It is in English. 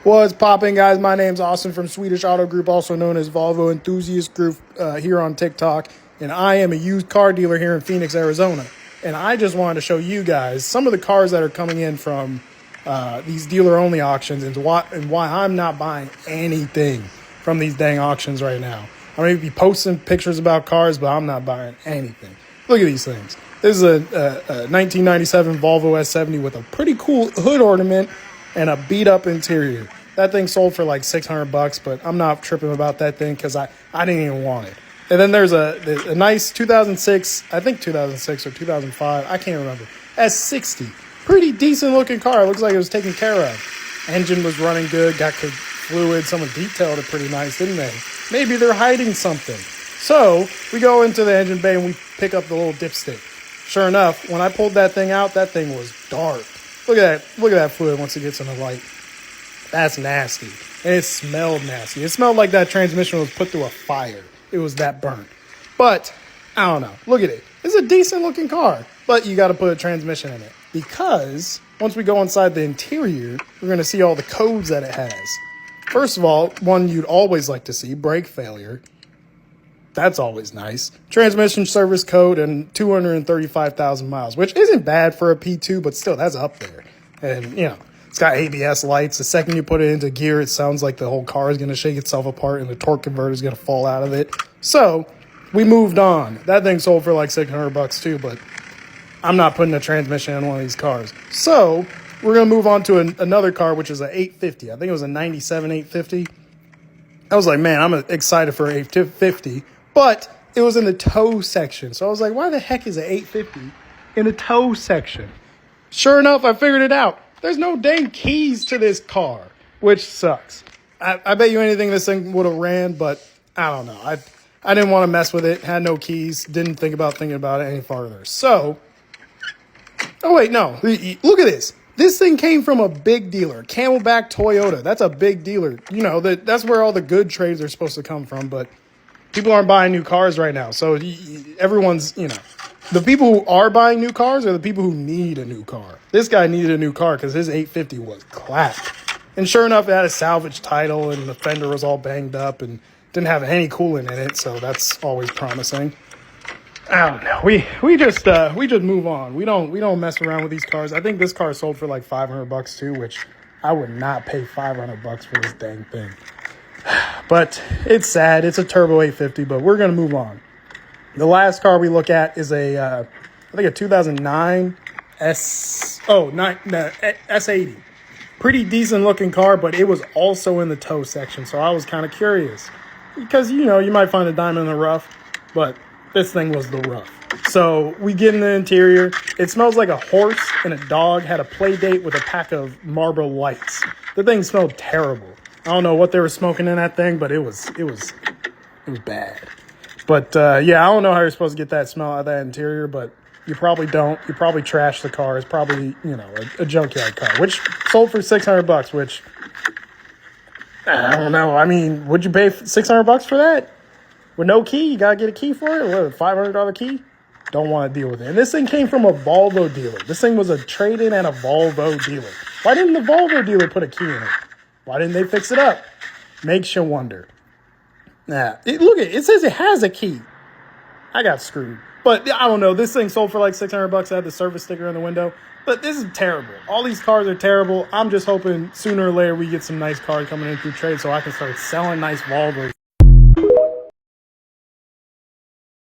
What's popping, guys? My name's Austin from Swedish Auto Group, also known as Volvo Enthusiast Group here on TikTok. And I am a used car dealer here in Phoenix, Arizona. And I just wanted to show you guys some of the cars that are coming in from these dealer-only auctions and why I'm not buying anything from these dang auctions right now. I may be posting pictures about cars, but I'm not buying anything. Look at these things. This is a 1997 Volvo S70 with a pretty cool hood ornament and a beat-up interior. That thing sold for like $600, but I'm not tripping about that thing because I didn't even want it. And then there's a nice 2006, I think 2006 or 2005, I can't remember, S60. Pretty decent-looking car. It looks like it was taken care of. Engine was running good, got good fluid. Someone detailed it pretty nice, didn't they? Maybe they're hiding something. So we go into the engine bay and we pick up the little dipstick. Sure enough, when I pulled that thing out, that thing was dark. Look at that fluid once it gets in the light. That's nasty. And it smelled nasty. It smelled like that transmission was put through a fire. It was that burnt. But, I don't know. Look at it. It's a decent looking car. But you got to put a transmission in it. Because once we go inside the interior, we're going to see all the codes that it has. First of all, one you'd always like to see, brake failure. That's always nice. Transmission service code and 235,000 miles, which isn't bad for a P2, but still, that's up there. And, you know, it's got ABS lights. The second you put it into gear, it sounds like the whole car is going to shake itself apart and the torque converter is going to fall out of it. So, we moved on. That thing sold for like $600 too, but I'm not putting a transmission in one of these cars. So, we're going to move on to another car, which is an 850. I think it was a 97 850. I was like, man, I'm excited for an 850. But it was in the tow section. So I was like, why the heck is an 850 in the tow section? Sure enough, I figured it out. There's no dang keys to this car, which sucks. I bet you anything this thing would have ran, but I don't know. I didn't want to mess with it. Had no keys. Didn't think about thinking about it any farther. So, oh wait, no. Look at this. This thing came from a big dealer, Camelback Toyota. That's a big dealer. You know, that's where all the good trades are supposed to come from, but people aren't buying new cars right now. So everyone's, you know, the people who are buying new cars are the people who need a new car. This guy needed a new car because his 850 was clapped. And sure enough, it had a salvage title and the fender was all banged up and didn't have any coolant in it. So that's always promising. I don't know. We just move on. We don't mess around with these cars. I think this car sold for like $500 too, which I would not pay $500 for this dang thing. But it's sad. It's a turbo 850, but we're going to move on. The last car we look at is I think a 2009 S80. Pretty decent looking car, but it was also in the tow section. So I was kind of curious because, you know, you might find a diamond in the rough, but this thing was the rough. So we get in the interior. It smells like a horse and a dog had a play date with a pack of Marlboro Lights. The thing smelled terrible. I don't know what they were smoking in that thing, but it was bad. But yeah, I don't know how you're supposed to get that smell out of that interior, but you probably don't. You probably trash the car. It's probably, you know, a junkyard car, which sold for $600, which I don't know. I mean, would you pay $600 for that? With no key? You gotta get a key for it? What, a $500 key? Don't want to deal with it. And this thing came from a Volvo dealer. This thing was a trade-in at a Volvo dealer. Why didn't the Volvo dealer put a key in it? Why didn't they fix it up? Makes you wonder. Nah, look at it. It says it has a key. I got screwed. But I don't know. This thing sold for like $600. I had the service sticker in the window. But this is terrible. All these cars are terrible. I'm just hoping sooner or later we get some nice cars coming in through trade so I can start selling nice Volvos.